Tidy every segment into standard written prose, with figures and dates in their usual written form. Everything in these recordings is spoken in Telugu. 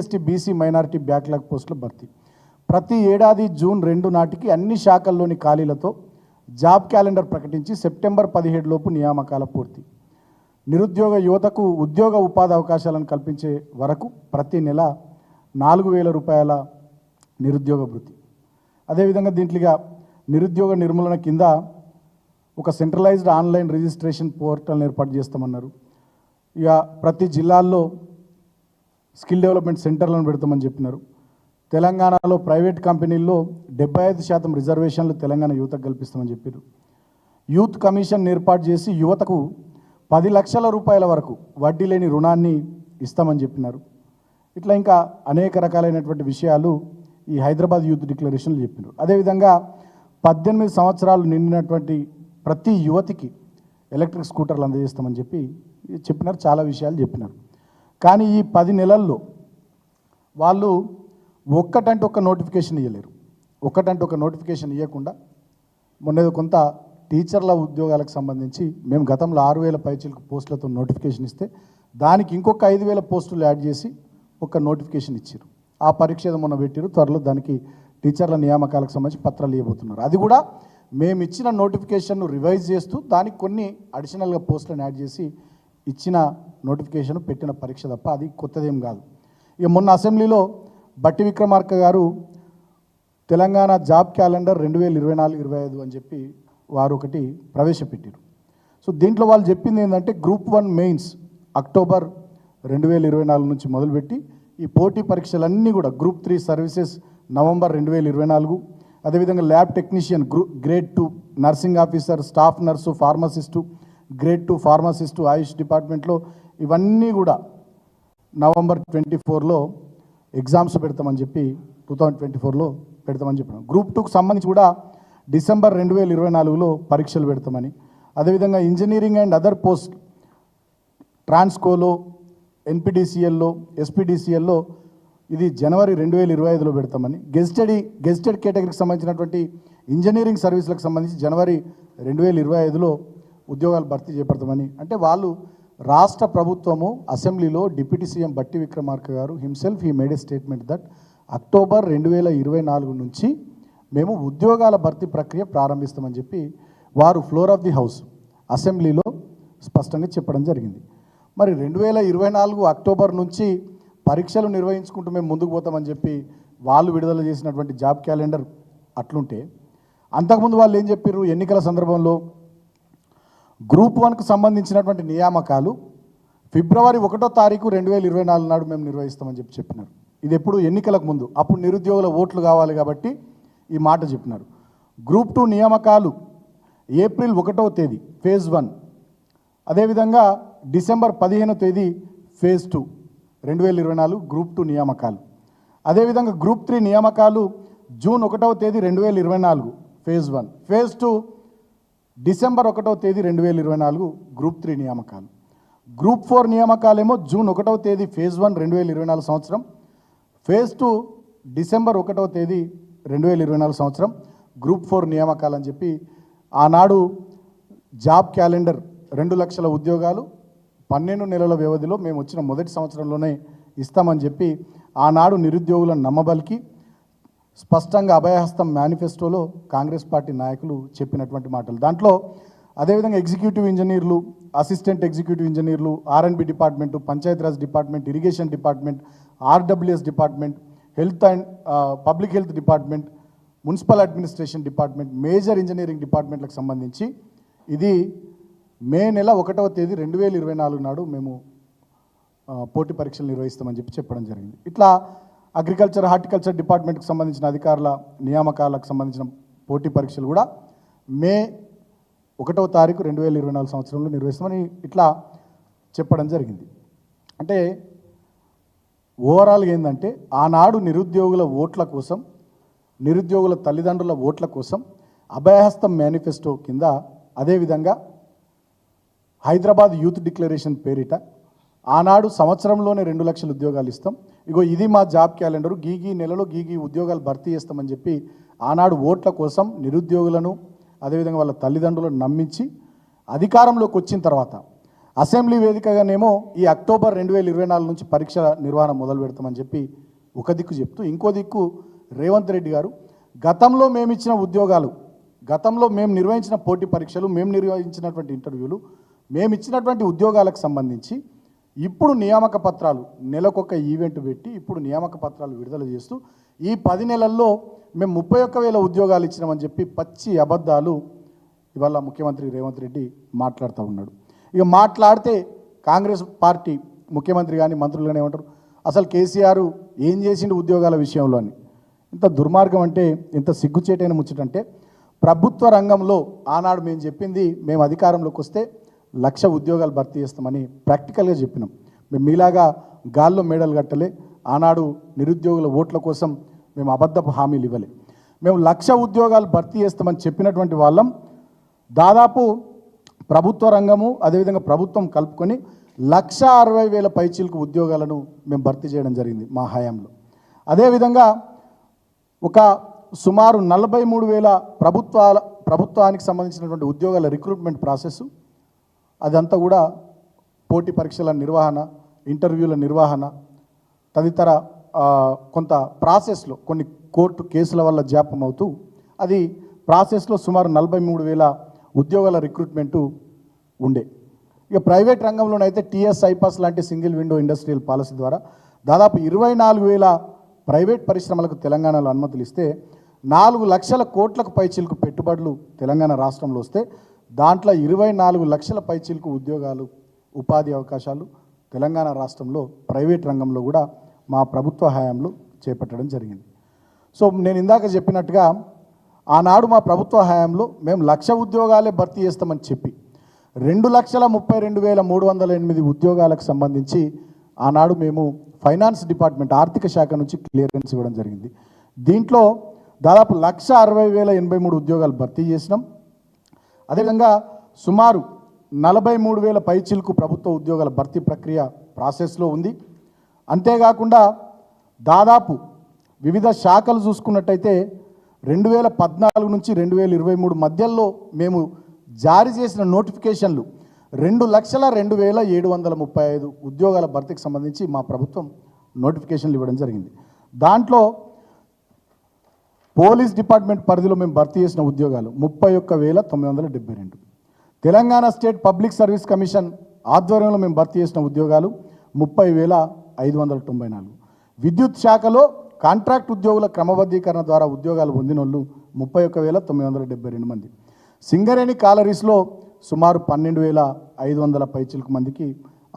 ఎస్టీ బీసీ మైనారిటీ బ్యాక్లాగ్ పోస్టుల భర్తీ ప్రతి ఏడాది జూన్ 2 నాటికి అన్ని శాఖల్లోని ఖాళీలతో జాబ్ క్యాలెండర్ ప్రకటించి సెప్టెంబర్ 17 లోపు నియామకాల పూర్తి. నిరుద్యోగ యువతకు ఉద్యోగ ఉపాధి అవకాశాలను కల్పించే వరకు ప్రతి నెల 4,000 రూపాయల నిరుద్యోగ భృతి. అదేవిధంగా దీంట్లోగా నిరుద్యోగ నిర్మూలన కింద ఒక సెంట్రలైజ్డ్ ఆన్లైన్ రిజిస్ట్రేషన్ పోర్టల్ని ఏర్పాటు చేస్తామన్నారు. ఇక ప్రతి జిల్లాల్లో స్కిల్ డెవలప్మెంట్ సెంటర్లను పెడతామని చెప్పినారు. తెలంగాణలో ప్రైవేట్ కంపెనీల్లో 75% రిజర్వేషన్లు తెలంగాణ యువతకు కల్పిస్తామని చెప్పారు. యూత్ కమిషన్ ఏర్పాటు చేసి యువతకు 10 లక్షల రూపాయల వరకు వడ్డీ లేని రుణాన్ని ఇస్తామని చెప్పినారు. ఇట్లా ఇంకా అనేక రకాలైనటువంటి విషయాలు ఈ హైదరాబాద్ యూత్ డిక్లరేషన్లు చెప్పినారు. అదేవిధంగా 18 సంవత్సరాలు నిండినటువంటి ప్రతి యువతికి ఎలక్ట్రిక్ స్కూటర్లు అందజేస్తామని చెప్పినారు. చాలా విషయాలు చెప్పినారు. కానీ ఈ 10 నెలల్లో వాళ్ళు ఒక్కటంటే ఒక నోటిఫికేషన్ ఇవ్వలేరు. ఒక్కటంటే ఒక నోటిఫికేషన్ ఇవ్వకుండా మొన్న కొంత టీచర్ల ఉద్యోగాలకు సంబంధించి మేము గతంలో 6,000 పైచిలకు పోస్టులతో నోటిఫికేషన్ ఇస్తే దానికి ఇంకొక 5,000 పోస్టులు యాడ్ చేసి ఒక నోటిఫికేషన్ ఇచ్చారు. ఆ పరీక్ష ఏదో మొన్న పెట్టారు. త్వరలో దానికి టీచర్ల నియామకాలకు సంబంధించి పత్రాలు ఇవ్వబోతున్నారు. అది కూడా మేము ఇచ్చిన నోటిఫికేషన్ను రివైజ్ చేస్తూ దానికి కొన్ని అడిషనల్గా పోస్టులను యాడ్ చేసి ఇచ్చిన నోటిఫికేషన్ పెట్టిన పరీక్ష తప్ప అది కొత్తదేం కాదు. ఇక మొన్న అసెంబ్లీలో బట్టి విక్రమార్క గారు తెలంగాణ జాబ్ క్యాలెండర్ 2024-25 అని చెప్పి వారు ఒకటి ప్రవేశపెట్టారు. సో దీంట్లో వాళ్ళు చెప్పింది ఏంటంటే గ్రూప్ 1 మెయిన్స్ అక్టోబర్ 2024 నుంచి మొదలుపెట్టి ఈ పోటీ పరీక్షలన్నీ కూడా గ్రూప్ 3 సర్వీసెస్ నవంబర్ 2024, అదేవిధంగా lab technician grade 2, nursing officer, staff nurse, pharmacist, grade 2 pharmacist, AYUSH డిపార్ట్మెంట్లో ఇవన్నీ కూడా నవంబర్ 24లో ఎగ్జామ్స్ పెడతామని చెప్పి 2024లో పెడతామని చెప్పినాం. గ్రూప్ 2కు సంబంధించి కూడా డిసెంబర్ 2024లో పరీక్షలు పెడతామని, అదేవిధంగా ఇంజనీరింగ్ అండ్ అదర్ పోస్ట్ ట్రాన్స్కోలో, ఎన్పిడిసిఎల్లో, ఎస్పీడిసిఎల్లో ఇది జనవరి 2025లో పెడతామని, గెజిటెడ్ కేటగిరీకి సంబంధించినటువంటి ఇంజనీరింగ్ సర్వీసులకు సంబంధించి జనవరి 2025లో ఉద్యోగాలు భర్తీ చేపడతామని. అంటే వాళ్ళు రాష్ట్ర ప్రభుత్వము అసెంబ్లీలో డిప్యూటీ సీఎం బట్టి విక్రమార్క గారు himself he made A statement that October 2024 నుంచి మేము ఉద్యోగాల భర్తీ ప్రక్రియ ప్రారంభిస్తామని చెప్పి వారు ఫ్లోర్ ఆఫ్ ది హౌస్ అసెంబ్లీలో స్పష్టంగా చెప్పడం జరిగింది. మరి 2024 అక్టోబర్ నుంచి పరీక్షలు నిర్వహించుకుంటూ మేము ముందుకు పోతామని చెప్పి వాళ్ళు విడుదల చేసినటువంటి జాబ్ క్యాలెండర్ అట్లుంటే, అంతకుముందు వాళ్ళు ఏం చెప్పారు? ఎన్నికల సందర్భంలో గ్రూప్ 1కు సంబంధించినటువంటి నియామకాలు ఫిబ్రవరి 1వ తారీఖు 2024 నాడు మేము నిర్వహిస్తామని చెప్పినారు. ఇది ఎప్పుడు? ఎన్నికలకు ముందు. అప్పుడు నిరుద్యోగుల ఓట్లు కావాలి కాబట్టి ఈ మాట చెప్పినారు. గ్రూప్ 2 నియామకాలు ఏప్రిల్ 1వ తేదీ ఫేజ్ 1, అదేవిధంగా డిసెంబర్ 15వ తేదీ ఫేజ్ 2 2024 గ్రూప్ 2 నియామకాలు. అదేవిధంగా గ్రూప్ 3 నియామకాలు జూన్ 1వ తేదీ 2024 ఫేజ్ 1, ఫేజ్ 2 డిసెంబర్ 1వ తేదీ 2024 గ్రూప్ 3 నియామకాలు. గ్రూప్ 4 నియామకాలేమో జూన్ 1వ తేదీ ఫేజ్ 1 2024 సంవత్సరం, ఫేజ్ 2 డిసెంబర్ 1వ తేదీ 2024 సంవత్సరం గ్రూప్ 4 నియామకాలు అని చెప్పి ఆనాడు జాబ్ క్యాలెండర్ 2 లక్షల ఉద్యోగాలు 12 నెలల వ్యవధిలో మేము వచ్చిన మొదటి సంవత్సరంలోనే ఇస్తామని చెప్పి ఆనాడు నిరుద్యోగులను నమ్మబలికి స్పష్టంగా అభయహస్తం మేనిఫెస్టోలో కాంగ్రెస్ పార్టీ నాయకులు చెప్పినటువంటి మాటలు. దాంట్లో అదేవిధంగా ఎగ్జిక్యూటివ్ ఇంజనీర్లు, అసిస్టెంట్ ఎగ్జిక్యూటివ్ ఇంజనీర్లు, R&B department, Panchayati Raj department, irrigation department, RWS department, health and public health department, municipal administration department, major engineering డిపార్ట్మెంట్లకు సంబంధించి ఇది మే నెల 1వ తేదీ 2024 నాడు మేము పోటీ పరీక్షలు నిర్వహిస్తామని చెప్పడం జరిగింది. ఇట్లా అగ్రికల్చర్, హార్టికల్చర్ డిపార్ట్మెంట్కి సంబంధించిన అధికారుల నియామకాలకు సంబంధించిన పోటీ పరీక్షలు కూడా మే 1వ తారీఖు 2024 సంవత్సరంలో నిర్వహిస్తామని ఇట్లా చెప్పడం జరిగింది. అంటే ఓవరాల్గా ఏంటంటే ఆనాడు నిరుద్యోగుల ఓట్ల కోసం, నిరుద్యోగుల తల్లిదండ్రుల ఓట్ల కోసం అభయహస్తం మేనిఫెస్టో కింద, అదేవిధంగా హైదరాబాద్ యూత్ డిక్లరేషన్ పేరిట ఆనాడు సంవత్సరంలోనే 2 లక్షల ఉద్యోగాలు ఇస్తాం, ఇగో ఇది మా జాబ్ క్యాలెండరు, గీగీ నెలలో గీగీ ఉద్యోగాలు భర్తీ చేస్తామని చెప్పి ఆనాడు ఓట్ల కోసం నిరుద్యోగులను, అదేవిధంగా వాళ్ళ తల్లిదండ్రులను నమ్మించి అధికారంలోకి వచ్చిన తర్వాత అసెంబ్లీ వేదికగానేమో ఈ అక్టోబర్ 2024 నుంచి పరీక్షల నిర్వహణ మొదలు పెడతామని చెప్పి ఒక దిక్కు చెప్తూ, ఇంకో దిక్కు రేవంత్ రెడ్డి గారు గతంలో మేము ఇచ్చిన ఉద్యోగాలు, గతంలో మేము నిర్వహించిన పోటీ పరీక్షలు, మేము నిర్వహించినటువంటి ఇంటర్వ్యూలు, మేము ఇచ్చినటువంటి ఉద్యోగాలకు సంబంధించి ఇప్పుడు నియామక పత్రాలు నెలకొక ఈవెంట్ పెట్టి ఇప్పుడు నియామక పత్రాలు విడుదల చేస్తూ ఈ 10 నెలల్లో మేము 31,000 ఉద్యోగాలు ఇచ్చినామని చెప్పి పచ్చి అబద్ధాలు ఇవాళ ముఖ్యమంత్రి రేవంత్ రెడ్డి మాట్లాడుతూ ఉన్నాడు. ఇక మాట్లాడితే కాంగ్రెస్ పార్టీ ముఖ్యమంత్రి కానీ మంత్రులు కానీ ఏమంటారు, అసలు కేసీఆర్ ఏం చేసిండు ఉద్యోగాల విషయంలో అని. ఇంత దుర్మార్గం అంటే, ఇంత సిగ్గుచేటైన ముచ్చటంటే, ప్రభుత్వ రంగంలో ఆనాడు మేము చెప్పింది, మేము అధికారంలోకి వస్తే 1,00,000 ఉద్యోగాలు భర్తీ చేస్తామని ప్రాక్టికల్గా చెప్పినాం. మేము మీలాగా గాల్లో మేడలు కట్టలే, ఆనాడు నిరుద్యోగుల ఓట్ల కోసం మేము అబద్ధపు హామీలు ఇవ్వలే. మేము 1,00,000 ఉద్యోగాలు భర్తీ చేస్తామని చెప్పినటువంటి వాళ్ళం. దాదాపు ప్రభుత్వ రంగము అదేవిధంగా ప్రభుత్వం కలుపుకొని 1,60,000 పైచీలకు ఉద్యోగాలను మేము భర్తీ చేయడం జరిగింది మా హయాంలో. అదేవిధంగా ఒక సుమారు 43,000 ప్రభుత్వానికి సంబంధించినటువంటి ఉద్యోగాల రిక్రూట్మెంట్ ప్రాసెస్, అదంతా కూడా పోటీ పరీక్షల నిర్వహణ, ఇంటర్వ్యూల నిర్వహణ తదితర కొంత ప్రాసెస్లో కొన్ని కోర్టు కేసుల వల్ల జాప్యం అవుతూ అది ప్రాసెస్లో సుమారు 43,000 ఉద్యోగాల రిక్రూట్మెంటు ఉండే. ఇక ప్రైవేట్ రంగంలోనైతే టీఎస్ ఐపాస్ లాంటి సింగిల్ విండో ఇండస్ట్రియల్ పాలసీ ద్వారా దాదాపు 24,000 ప్రైవేట్ పరిశ్రమలకు తెలంగాణలో అనుమతులు ఇస్తే 4 లక్షల కోట్లకు పైచిలకు పెట్టుబడులు తెలంగాణ రాష్ట్రంలో వస్తే దాంట్లో 24 లక్షల పైచిలకు ఉద్యోగాలు, ఉపాధి అవకాశాలు తెలంగాణ రాష్ట్రంలో ప్రైవేట్ రంగంలో కూడా మా ప్రభుత్వ హయాంలో చేపట్టడం జరిగింది. సో నేను ఇందాక చెప్పినట్టుగా ఆనాడు మా ప్రభుత్వ హయాంలో మేము 1,00,000 ఉద్యోగాలే భర్తీ చేస్తామని చెప్పి 2,32,308 ఉద్యోగాలకు సంబంధించి ఆనాడు మేము ఫైనాన్స్ డిపార్ట్మెంట్ ఆర్థిక శాఖ నుంచి క్లియరెన్స్ ఇవ్వడం జరిగింది. దీంట్లో దాదాపు 1,60,083 ఉద్యోగాలు భర్తీ చేసినాం. అదేవిధంగా సుమారు 43,000 పైచిలకు ప్రభుత్వ ఉద్యోగాల భర్తీ ప్రక్రియ ప్రాసెస్లో ఉంది. అంతేకాకుండా దాదాపు వివిధ శాఖలు చూసుకున్నట్టయితే 2014 నుంచి 2023 మధ్యలో మేము జారీ చేసిన నోటిఫికేషన్లు 2,02,735 ఉద్యోగాల భర్తీకి సంబంధించి మా ప్రభుత్వం నోటిఫికేషన్లు ఇవ్వడం జరిగింది. దాంట్లో పోలీస్ డిపార్ట్మెంట్ పరిధిలో మేము భర్తీ చేసిన ఉద్యోగాలు 31,972. Telangana state public service commission ఆధ్వర్యంలో మేము భర్తీ చేసిన ఉద్యోగాలు 30,594. విద్యుత్ శాఖలో కాంట్రాక్ట్ ఉద్యోగుల క్రమబద్ధీకరణ ద్వారా ఉద్యోగాలు పొందిన వాళ్ళు 31,972 మంది. సింగరేణి కాలరీస్లో సుమారు 12,500 పైచిలకు మందికి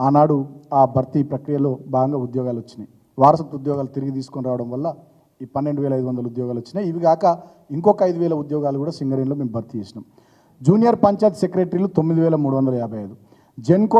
ఆనాడు ఆ భర్తీ ప్రక్రియలో భాగంగా ఉద్యోగాలు వచ్చినాయి. వారసత్వ ఉద్యోగాలు తిరిగి తీసుకొని రావడం వల్ల ఈ 12,500 ఉద్యోగాలు వచ్చినాయి. ఇవి కాక ఇంకొక 5,000 ఉద్యోగాలు కూడా సింగరేణిలో మేము భర్తీ చేసినాం. జూనియర్ పంచాయత్ సెక్రటరీలు 9,355, జెన్కో